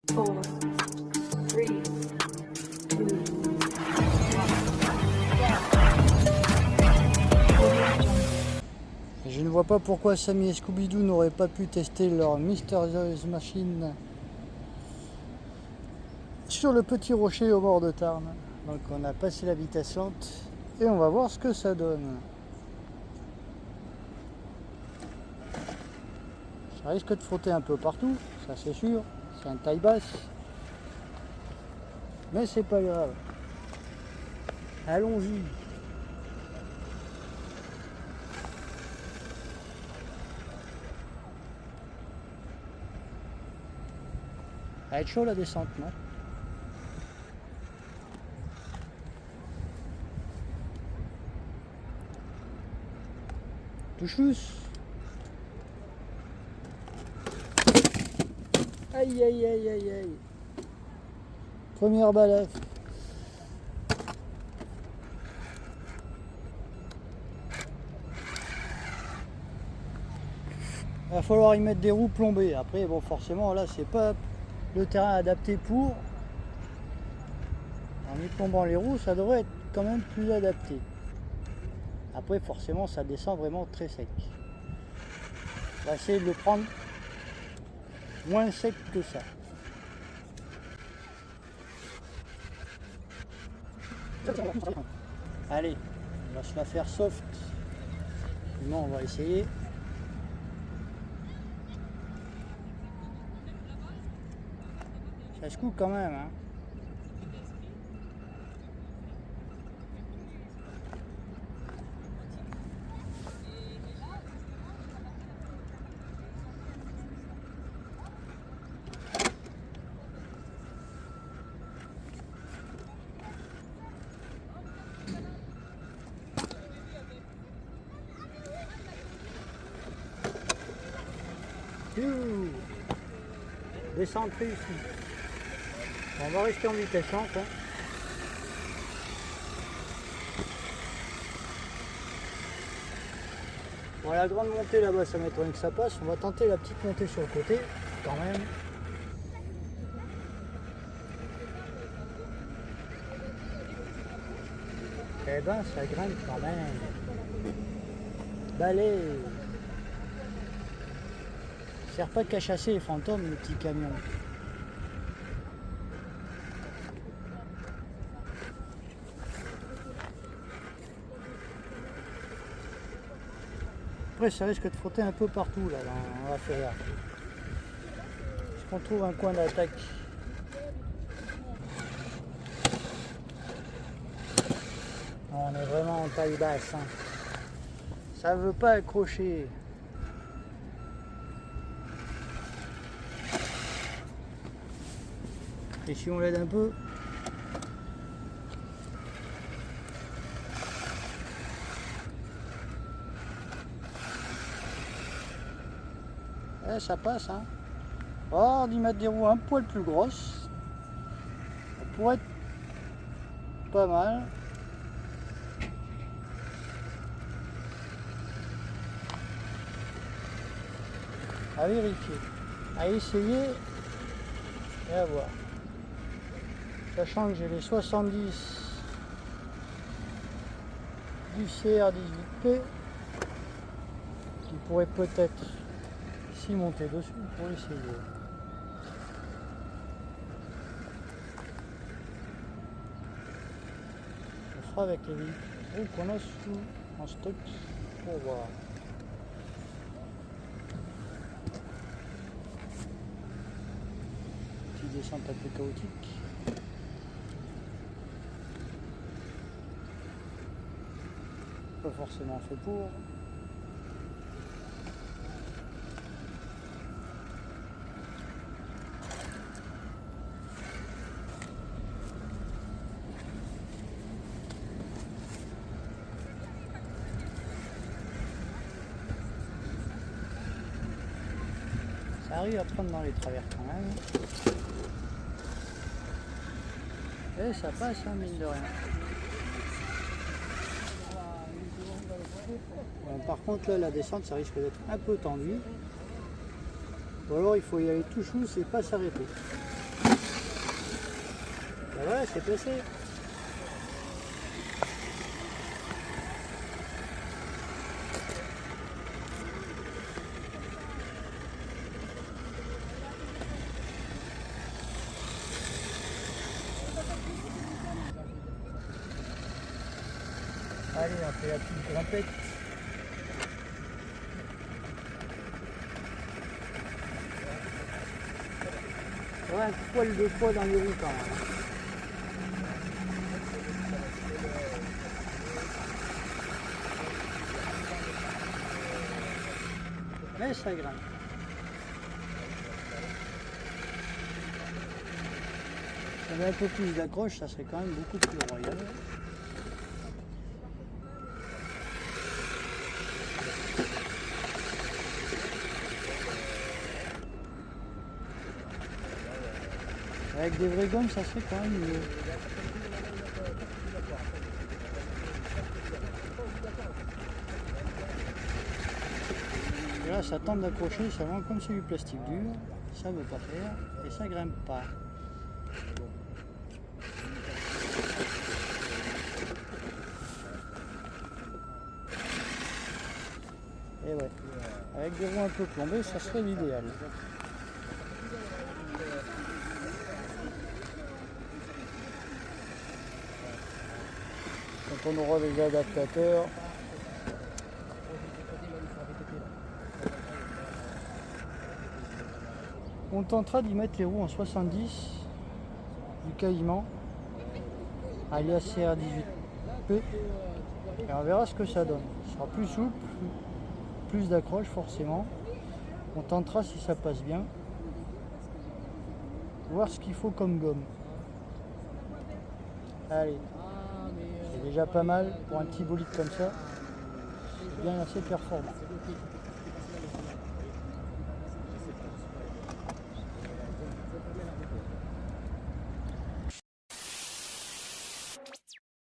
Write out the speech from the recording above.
4, 3, 2, 1. Je ne vois pas pourquoi Sammy et Scooby-Doo n'auraient pas pu tester leur mystérieuse machine sur le petit rocher au bord de Tarn. Donc on a passé la vitesse lente et on va voir ce que ça donne. Ça risque de frotter un peu partout, ça c'est sûr, c'est un taille basse. Mais c'est pas grave. Allons-y. Ça va être chaud la descente, non? Touche lousse. Aïe aïe aïe aïe aïe. Première balafre. Il va falloir y mettre des roues plombées. Après, bon, forcément, là, c'est pas le terrain adapté pour. En y plombant les roues, ça devrait être quand même plus adapté. Après, forcément, ça descend vraiment très sec. On va essayer de le prendre moins sec que ça. Allez, on va se la faire soft. Non, on va essayer. Ça se coupe quand même, hein. Descente réussie. On va rester en vitesse lente. Hein. Bon, la grande montée là-bas, ça m'étonne que ça passe. On va tenter la petite montée sur le côté, quand même. Eh ben, ça grimpe quand même. Balai. Ça sert pas qu'à chasser les fantômes, les petits camions. Après, ça risque de frotter un peu partout là dans la ferrière. Est-ce qu'on trouve un coin d'attaque? On est vraiment en taille basse. Hein. Ça veut pas accrocher. Et si on l'aide un peu, ça passe. Hein. Oh, d'y mettre des roues un poil plus grosses, ça pourrait être pas mal. À vérifier, à essayer et à voir. Sachant que j'ai les 70 du CR18P qui pourrait peut-être s'y monter dessus pour essayer. On fera avec les véhicules qu'on a en stock pour voir. Petite descente un peu chaotique. Pas forcément fait pour. Ça arrive à prendre dans les travers quand même. Et ça passe, hein, mine de rien. Bon, par contre, là, la descente, ça risque d'être un peu tendu. Ou alors, il faut y aller tout chousse et pas s'arrêter. Ben ouais, c'est passé. Allez, on fait la petite grimpette. Ouais, un poil de poids dans les roues quand même. Mais ça grimpe. Si on avait un peu plus d'accroche, ça serait quand même beaucoup plus royal. Avec des vraies gommes, ça serait quand même mieux. Et là, ça tente d'accrocher, ça vraiment comme c'est du plastique dur, ça ne veut pas faire et ça grimpe pas. Et ouais, avec des roues un peu plombées, ça serait l'idéal. Quand on aura des adaptateurs, on tentera d'y mettre les roues en 70 du Caïman alias CR18P et on verra ce que ça donne. Ce sera plus souple, plus d'accroche forcément. On tentera si ça passe bien. Voir ce qu'il faut comme gomme. Allez, c'est déjà pas mal pour un petit bolide comme ça. C'est bien assez performant.